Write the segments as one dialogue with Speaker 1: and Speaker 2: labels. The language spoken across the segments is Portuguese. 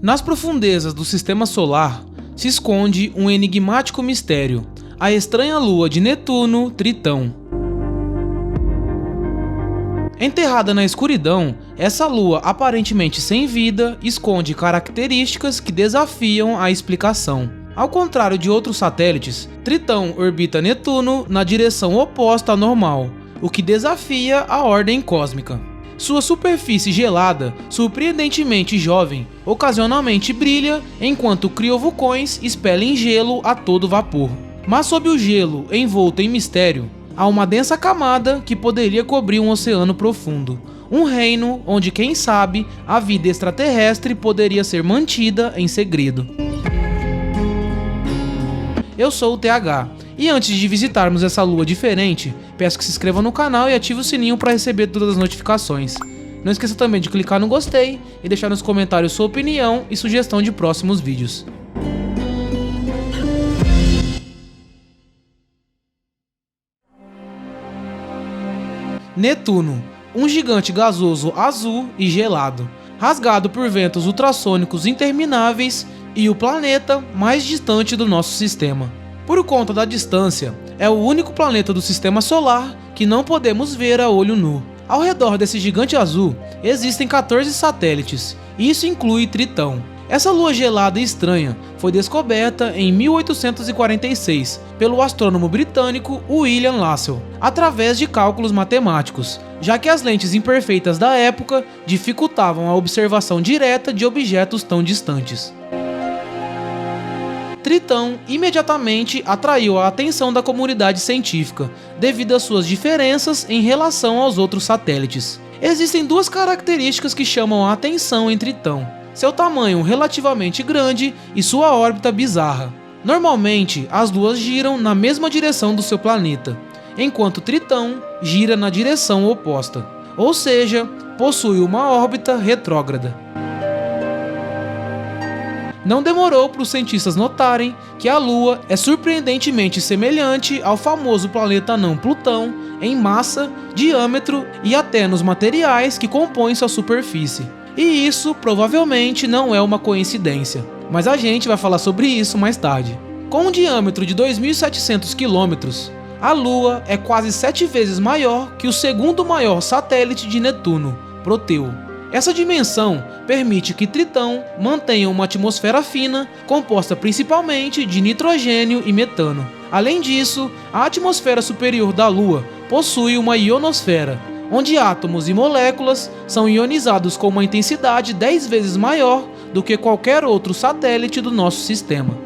Speaker 1: Nas profundezas do Sistema Solar se esconde um enigmático mistério, a estranha lua de Netuno, Tritão. Enterrada na escuridão, essa lua aparentemente sem vida esconde características que desafiam a explicação. Ao contrário de outros satélites, Tritão orbita Netuno na direção oposta à normal, o que desafia a ordem cósmica. Sua superfície gelada, surpreendentemente jovem, ocasionalmente brilha enquanto criovulcões expelem gelo a todo vapor. Mas sob o gelo, envolto em mistério, há uma densa camada que poderia cobrir um oceano profundo. Um reino onde, quem sabe, a vida extraterrestre poderia ser mantida em segredo. Eu sou o TH, e antes de visitarmos essa lua diferente, peço que se inscreva no canal e ative o sininho para receber todas as notificações. Não esqueça também de clicar no gostei e deixar nos comentários sua opinião e sugestão de próximos vídeos. Netuno, um gigante gasoso azul e gelado, rasgado por ventos ultrassônicos intermináveis e o planeta mais distante do nosso sistema. Por conta da distância, é o único planeta do Sistema Solar que não podemos ver a olho nu. Ao redor desse gigante azul, existem 14 satélites, e isso inclui Tritão. Essa lua gelada e estranha foi descoberta em 1846 pelo astrônomo britânico William Lassell, através de cálculos matemáticos, já que as lentes imperfeitas da época dificultavam a observação direta de objetos tão distantes. Tritão imediatamente atraiu a atenção da comunidade científica, devido às suas diferenças em relação aos outros satélites. Existem duas características que chamam a atenção em Tritão: seu tamanho relativamente grande e sua órbita bizarra. Normalmente, as luas giram na mesma direção do seu planeta, enquanto Tritão gira na direção oposta, ou seja, possui uma órbita retrógrada. Não demorou para os cientistas notarem que a Lua é surpreendentemente semelhante ao famoso planeta anão Plutão em massa, diâmetro e até nos materiais que compõem sua superfície. E isso provavelmente não é uma coincidência, mas a gente vai falar sobre isso mais tarde. Com um diâmetro de 2.700 km, a Lua é quase 7 vezes maior que o segundo maior satélite de Netuno, Proteu. Essa dimensão permite que Tritão mantenha uma atmosfera fina, composta principalmente de nitrogênio e metano. Além disso, a atmosfera superior da Lua possui uma ionosfera, onde átomos e moléculas são ionizados com uma intensidade 10 vezes maior do que qualquer outro satélite do nosso sistema.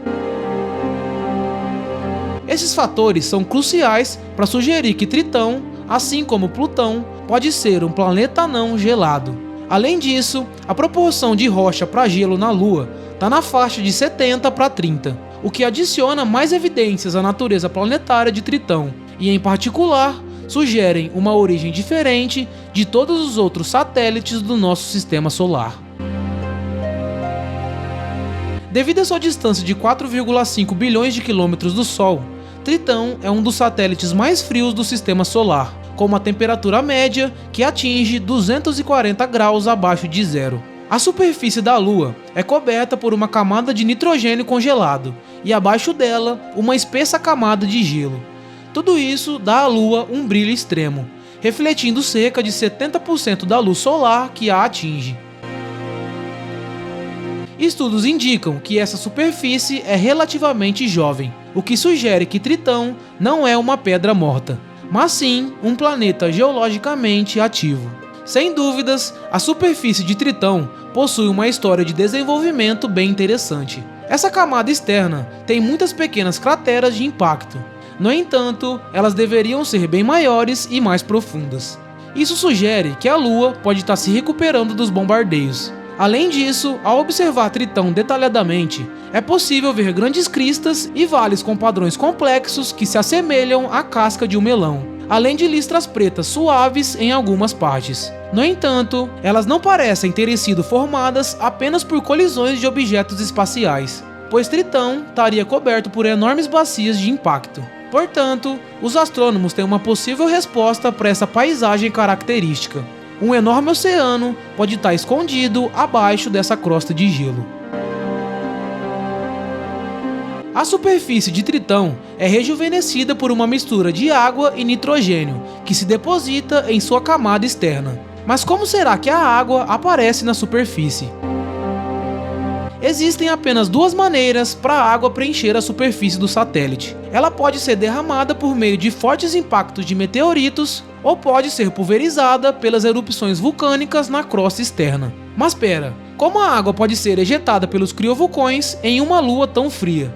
Speaker 1: Esses fatores são cruciais para sugerir que Tritão, assim como Plutão, pode ser um planeta anão gelado. Além disso, a proporção de rocha para gelo na Lua está na faixa de 70 para 30, o que adiciona mais evidências à natureza planetária de Tritão e, em particular, sugerem uma origem diferente de todos os outros satélites do nosso Sistema Solar. Devido à sua distância de 4,5 bilhões de quilômetros do Sol, Tritão é um dos satélites mais frios do Sistema Solar, com uma temperatura média que atinge 240 graus abaixo de zero. A superfície da Lua é coberta por uma camada de nitrogênio congelado e abaixo dela uma espessa camada de gelo. Tudo isso dá à Lua um brilho extremo, refletindo cerca de 70% da luz solar que a atinge. Estudos indicam que essa superfície é relativamente jovem, o que sugere que Tritão não é uma pedra morta, mas sim um planeta geologicamente ativo. Sem dúvidas, a superfície de Tritão possui uma história de desenvolvimento bem interessante. Essa camada externa tem muitas pequenas crateras de impacto. No entanto, elas deveriam ser bem maiores e mais profundas. Isso sugere que a Lua pode estar se recuperando dos bombardeios. Além disso, ao observar Tritão detalhadamente, é possível ver grandes cristas e vales com padrões complexos que se assemelham à casca de um melão, além de listras pretas suaves em algumas partes. No entanto, elas não parecem terem sido formadas apenas por colisões de objetos espaciais, pois Tritão estaria coberto por enormes bacias de impacto. Portanto, os astrônomos têm uma possível resposta para essa paisagem característica. Um enorme oceano pode estar escondido abaixo dessa crosta de gelo. A superfície de Tritão é rejuvenescida por uma mistura de água e nitrogênio, que se deposita em sua camada externa. Mas como será que a água aparece na superfície? Existem apenas duas maneiras para a água preencher a superfície do satélite. Ela pode ser derramada por meio de fortes impactos de meteoritos ou pode ser pulverizada pelas erupções vulcânicas na crosta externa. Mas pera, como a água pode ser ejetada pelos criovulcões em uma lua tão fria?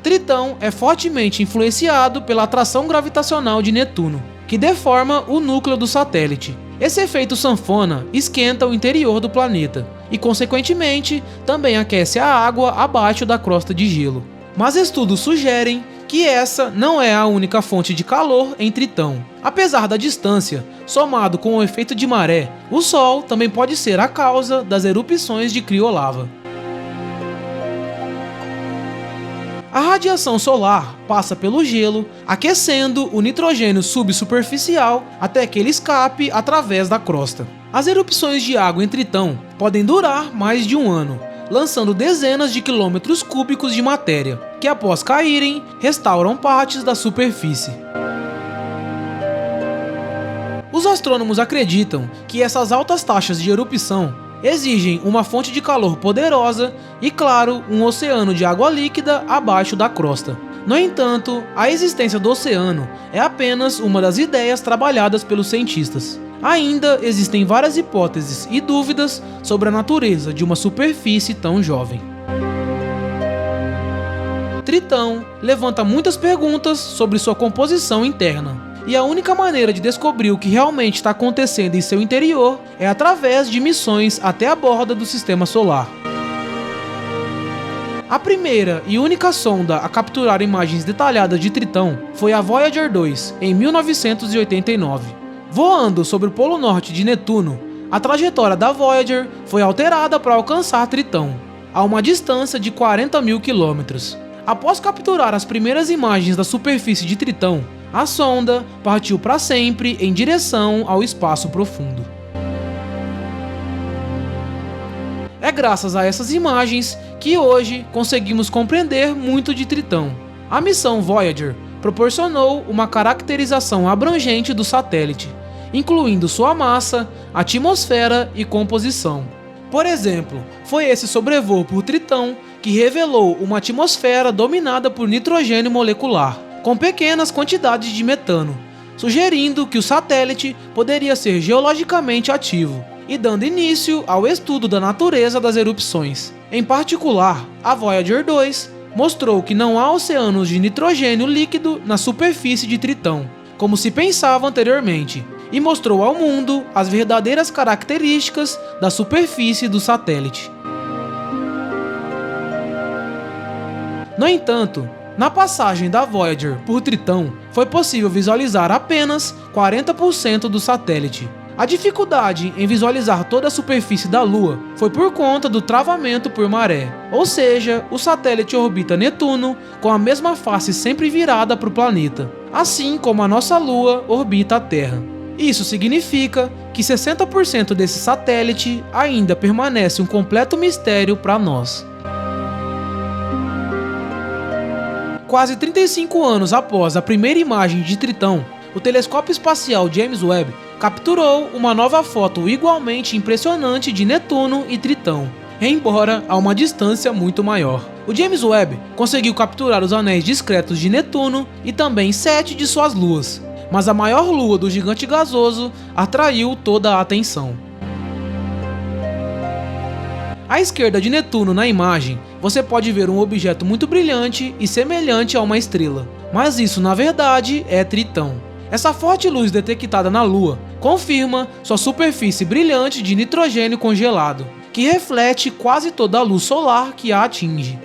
Speaker 1: Tritão é fortemente influenciado pela atração gravitacional de Netuno, que deforma o núcleo do satélite. Esse efeito sanfona esquenta o interior do planeta e, consequentemente, também aquece a água abaixo da crosta de gelo. Mas estudos sugerem que essa não é a única fonte de calor em Tritão. Apesar da distância, somado com o efeito de maré, o Sol também pode ser a causa das erupções de criolava. A radiação solar passa pelo gelo, aquecendo o nitrogênio subsuperficial até que ele escape através da crosta. As erupções de água em Tritão podem durar mais de um ano, lançando dezenas de quilômetros cúbicos de matéria, que após caírem, restauram partes da superfície. Os astrônomos acreditam que essas altas taxas de erupção exigem uma fonte de calor poderosa e, claro, um oceano de água líquida abaixo da crosta. No entanto, a existência do oceano é apenas uma das ideias trabalhadas pelos cientistas. Ainda existem várias hipóteses e dúvidas sobre a natureza de uma superfície tão jovem. Tritão levanta muitas perguntas sobre sua composição interna. E a única maneira de descobrir o que realmente está acontecendo em seu interior é através de missões até a borda do Sistema Solar. A primeira e única sonda a capturar imagens detalhadas de Tritão foi a Voyager 2, em 1989. Voando sobre o Polo Norte de Netuno, a trajetória da Voyager foi alterada para alcançar Tritão, a uma distância de 40 mil quilômetros. Após capturar as primeiras imagens da superfície de Tritão, a sonda partiu para sempre em direção ao espaço profundo. É graças a essas imagens que hoje conseguimos compreender muito de Tritão. A missão Voyager proporcionou uma caracterização abrangente do satélite, incluindo sua massa, atmosfera e composição. Por exemplo, foi esse sobrevoo por Tritão que revelou uma atmosfera dominada por nitrogênio molecular, com pequenas quantidades de metano, sugerindo que o satélite poderia ser geologicamente ativo e dando início ao estudo da natureza das erupções. Em particular, a Voyager 2 mostrou que não há oceanos de nitrogênio líquido na superfície de Tritão, como se pensava anteriormente, e mostrou ao mundo as verdadeiras características da superfície do satélite. No entanto, na passagem da Voyager por Tritão, foi possível visualizar apenas 40% do satélite. A dificuldade em visualizar toda a superfície da Lua foi por conta do travamento por maré, ou seja, o satélite orbita Netuno com a mesma face sempre virada para o planeta, assim como a nossa Lua orbita a Terra. Isso significa que 60% desse satélite ainda permanece um completo mistério para nós. Quase 35 anos após a primeira imagem de Tritão, o telescópio espacial James Webb capturou uma nova foto igualmente impressionante de Netuno e Tritão, embora a uma distância muito maior. O James Webb conseguiu capturar os anéis discretos de Netuno e também 7 de suas luas, mas a maior lua do gigante gasoso atraiu toda a atenção. À esquerda de Netuno na imagem, você pode ver um objeto muito brilhante e semelhante a uma estrela, mas isso na verdade é Tritão. Essa forte luz detectada na Lua confirma sua superfície brilhante de nitrogênio congelado, que reflete quase toda a luz solar que a atinge.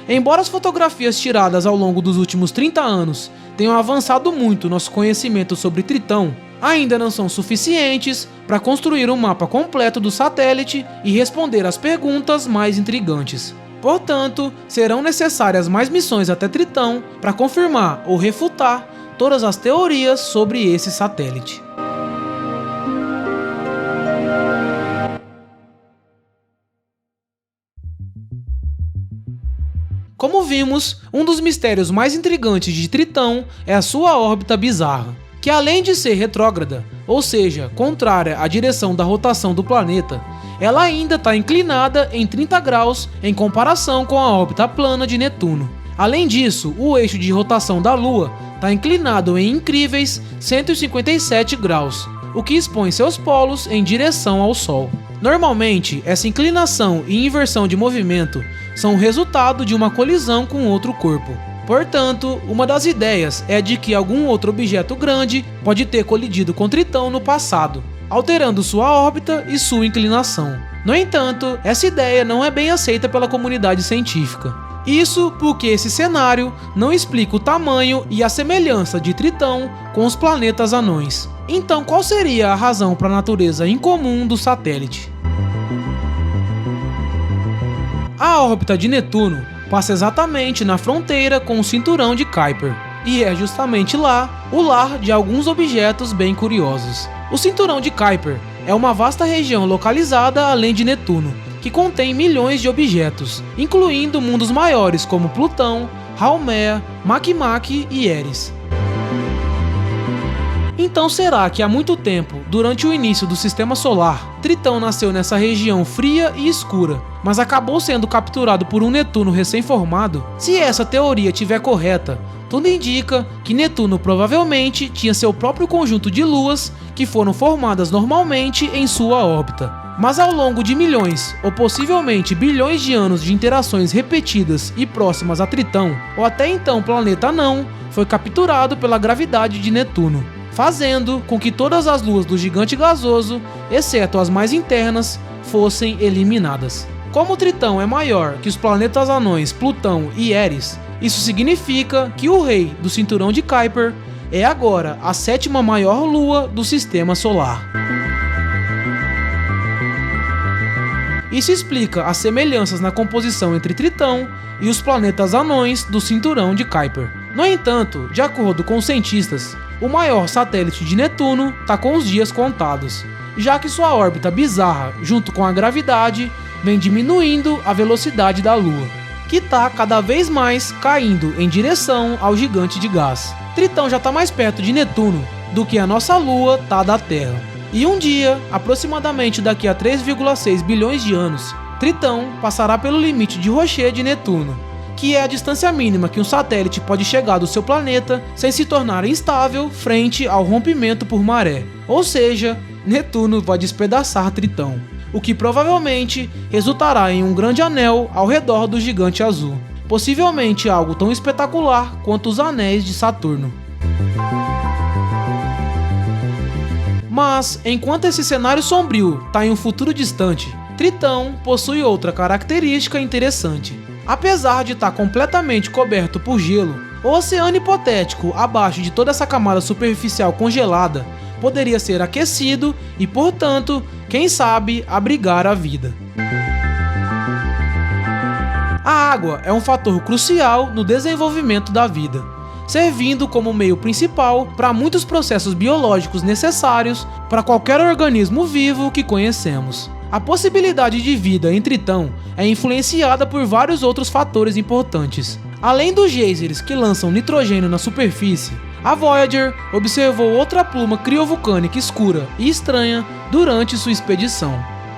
Speaker 1: Embora as fotografias tiradas ao longo dos últimos 30 anos tenham avançado muito nosso conhecimento sobre Tritão, ainda não são suficientes para construir um mapa completo do satélite e responder às perguntas mais intrigantes. Portanto, serão necessárias mais missões até Tritão para confirmar ou refutar todas as teorias sobre esse satélite. Como vimos, um dos mistérios mais intrigantes de Tritão é a sua órbita bizarra, que além de ser retrógrada, ou seja, contrária à direção da rotação do planeta, ela ainda está inclinada em 30 graus em comparação com a órbita plana de Netuno. Além disso, o eixo de rotação da Lua está inclinado em incríveis 157 graus, o que expõe seus polos em direção ao Sol. Normalmente, essa inclinação e inversão de movimento são o resultado de uma colisão com outro corpo. Portanto, uma das ideias é de que algum outro objeto grande pode ter colidido com Tritão no passado, alterando sua órbita e sua inclinação. No entanto, essa ideia não é bem aceita pela comunidade científica. Isso porque esse cenário não explica o tamanho e a semelhança de Tritão com os planetas anões. Então, qual seria a razão para a natureza incomum do satélite? A órbita de Netuno passa exatamente na fronteira com o cinturão de Kuiper, e é justamente lá o lar de alguns objetos bem curiosos. O cinturão de Kuiper é uma vasta região localizada além de Netuno, que contém milhões de objetos, incluindo mundos maiores como Plutão, Haumea, Makemake e Eris. Então será que há muito tempo, durante o início do Sistema Solar, Tritão nasceu nessa região fria e escura, mas acabou sendo capturado por um Netuno recém-formado? Se essa teoria estiver correta, tudo indica que Netuno provavelmente tinha seu próprio conjunto de luas que foram formadas normalmente em sua órbita. Mas ao longo de milhões, ou possivelmente bilhões de anos de interações repetidas e próximas a Tritão, ou até então planeta anão, foi capturado pela gravidade de Netuno, fazendo com que todas as luas do gigante gasoso, exceto as mais internas, fossem eliminadas. Como Tritão é maior que os planetas anões Plutão e Eris, isso significa que o rei do cinturão de Kuiper é agora a sétima maior lua do Sistema Solar. Isso explica as semelhanças na composição entre Tritão e os planetas anões do cinturão de Kuiper. No entanto, de acordo com os cientistas, o maior satélite de Netuno está com os dias contados, já que sua órbita bizarra, junto com a gravidade, vem diminuindo a velocidade da Lua, que está cada vez mais caindo em direção ao gigante de gás. Tritão já está mais perto de Netuno do que a nossa Lua está da Terra. E um dia, aproximadamente daqui a 3,6 bilhões de anos, Tritão passará pelo limite de Roche de Netuno, que é a distância mínima que um satélite pode chegar do seu planeta sem se tornar instável frente ao rompimento por maré. Ou seja, Netuno vai despedaçar Tritão, o que provavelmente resultará em um grande anel ao redor do gigante azul, possivelmente algo tão espetacular quanto os anéis de Saturno. Mas, enquanto esse cenário sombrio está em um futuro distante, Tritão possui outra característica interessante. Apesar de estar completamente coberto por gelo, o oceano hipotético abaixo de toda essa camada superficial congelada poderia ser aquecido e, portanto, quem sabe, abrigar a vida. A água é um fator crucial no desenvolvimento da vida, servindo como meio principal para muitos processos biológicos necessários para qualquer organismo vivo que conhecemos. A possibilidade de vida em Tritão é influenciada por vários outros fatores importantes. Além dos geysers que lançam nitrogênio na superfície, a Voyager observou outra pluma criovulcânica escura e estranha durante sua expedição.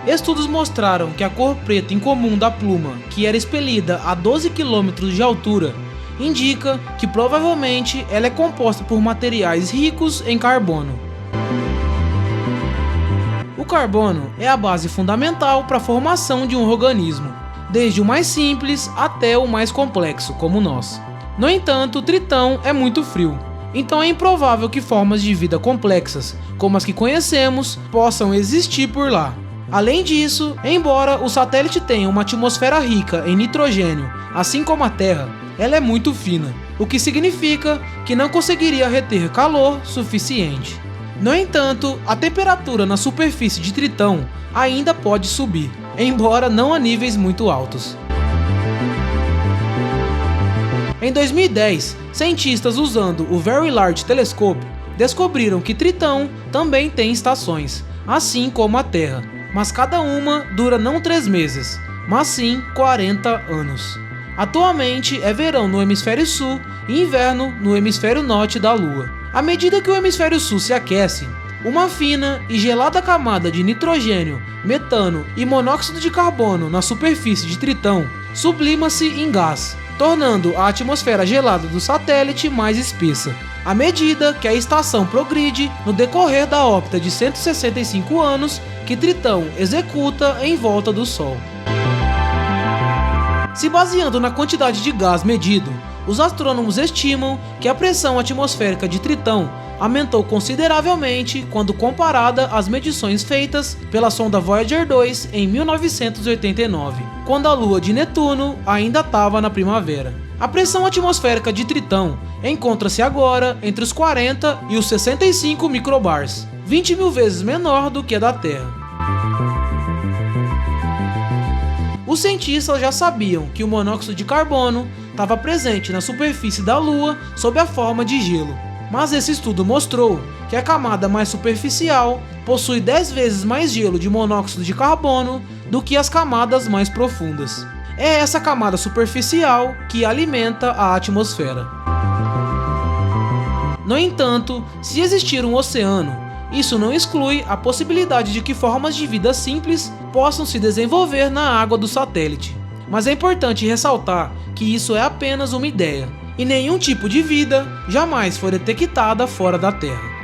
Speaker 1: Estudos mostraram que a cor preta incomum da pluma, que era expelida a 12 km de altura, indica que provavelmente ela é composta por materiais ricos em carbono. O carbono é a base fundamental para a formação de um organismo, desde o mais simples até o mais complexo, como nós. No entanto, Tritão é muito frio, então é improvável que formas de vida complexas, como as que conhecemos, possam existir por lá. Além disso, embora o satélite tenha uma atmosfera rica em nitrogênio, assim como a Terra, ela é muito fina, o que significa que não conseguiria reter calor suficiente. No entanto, a temperatura na superfície de Tritão ainda pode subir, embora não a níveis muito altos. Em 2010, cientistas usando o Very Large Telescope descobriram que Tritão também tem estações, assim como a Terra, mas cada uma dura não 3 meses, mas sim 40 anos. Atualmente é verão no hemisfério sul e inverno no hemisfério norte da Lua. À medida que o hemisfério sul se aquece, uma fina e gelada camada de nitrogênio, metano e monóxido de carbono na superfície de Tritão sublima-se em gás, tornando a atmosfera gelada do satélite mais espessa, à medida que a estação progride no decorrer da órbita de 165 anos que Tritão executa em volta do Sol. Se baseando na quantidade de gás medido, os astrônomos estimam que a pressão atmosférica de Tritão aumentou consideravelmente quando comparada às medições feitas pela sonda Voyager 2 em 1989, quando a Lua de Netuno ainda estava na primavera. A pressão atmosférica de Tritão encontra-se agora entre os 40 e os 65 microbars, 20 mil vezes menor do que a da Terra. Os cientistas já sabiam que o monóxido de carbono estava presente na superfície da Lua sob a forma de gelo, mas esse estudo mostrou que a camada mais superficial possui 10 vezes mais gelo de monóxido de carbono do que as camadas mais profundas. É essa camada superficial que alimenta a atmosfera. No entanto, se existir um oceano, isso não exclui a possibilidade de que formas de vida simples possam se desenvolver na água do satélite. Mas é importante ressaltar que isso é apenas uma ideia, e nenhum tipo de vida jamais foi detectada fora da Terra.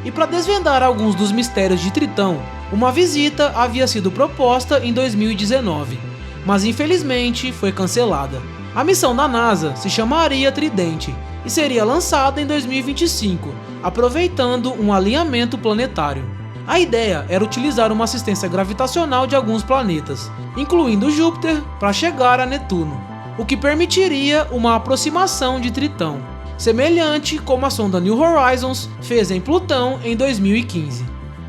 Speaker 1: E para desvendar alguns dos mistérios de Tritão, uma visita havia sido proposta em 2019, mas infelizmente foi cancelada. A missão da NASA se chamaria Tridente e seria lançada em 2025, aproveitando um alinhamento planetário. A ideia era utilizar uma assistência gravitacional de alguns planetas, incluindo Júpiter, para chegar a Netuno, o que permitiria uma aproximação de Tritão, semelhante como a sonda New Horizons fez em Plutão em 2015.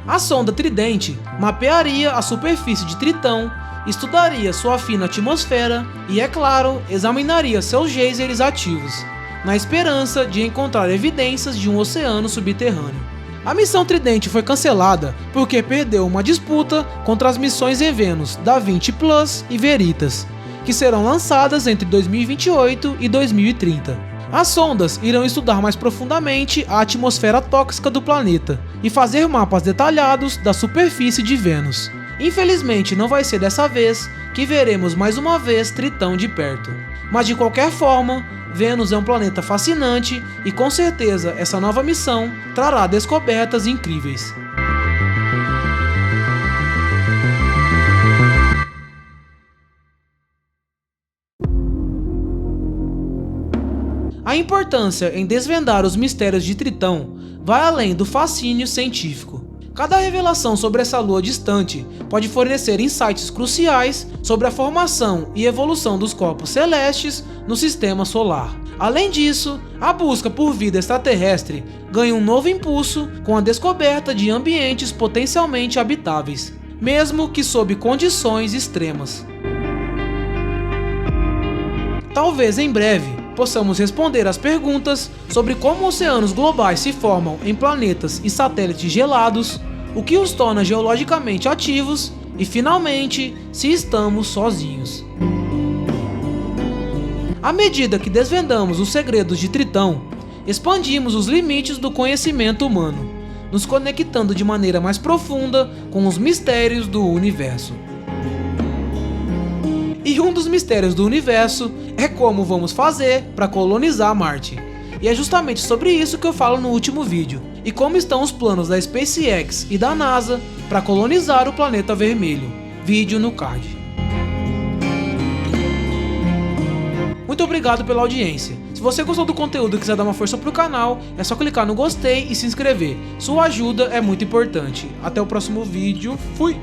Speaker 1: A sonda Tridente mapearia a superfície de Tritão, estudaria sua fina atmosfera e, é claro, examinaria seus geysers ativos, na esperança de encontrar evidências de um oceano subterrâneo. A missão Tridente foi cancelada porque perdeu uma disputa contra as missões em Vênus da 20 Plus e Veritas, que serão lançadas entre 2028 e 2030. As sondas irão estudar mais profundamente a atmosfera tóxica do planeta e fazer mapas detalhados da superfície de Vênus. Infelizmente não vai ser dessa vez que veremos mais uma vez Tritão de perto. Mas de qualquer forma, Vênus é um planeta fascinante e com certeza essa nova missão trará descobertas incríveis. A importância em desvendar os mistérios de Tritão vai além do fascínio científico. Cada revelação sobre essa lua distante pode fornecer insights cruciais sobre a formação e evolução dos corpos celestes no sistema solar. Além disso, a busca por vida extraterrestre ganha um novo impulso com a descoberta de ambientes potencialmente habitáveis, mesmo que sob condições extremas. Talvez em breve possamos responder às perguntas sobre como oceanos globais se formam em planetas e satélites gelados, o que os torna geologicamente ativos e, finalmente, se estamos sozinhos. À medida que desvendamos os segredos de Tritão, expandimos os limites do conhecimento humano, nos conectando de maneira mais profunda com os mistérios do universo. E um dos mistérios do universo é como vamos fazer para colonizar Marte. E é justamente sobre isso que eu falo no último vídeo, e como estão os planos da SpaceX e da NASA para colonizar o planeta vermelho. Vídeo no card. Muito obrigado pela audiência. Se você gostou do conteúdo e quiser dar uma força pro canal, é só clicar no gostei e se inscrever. Sua ajuda é muito importante. Até o próximo vídeo. Fui!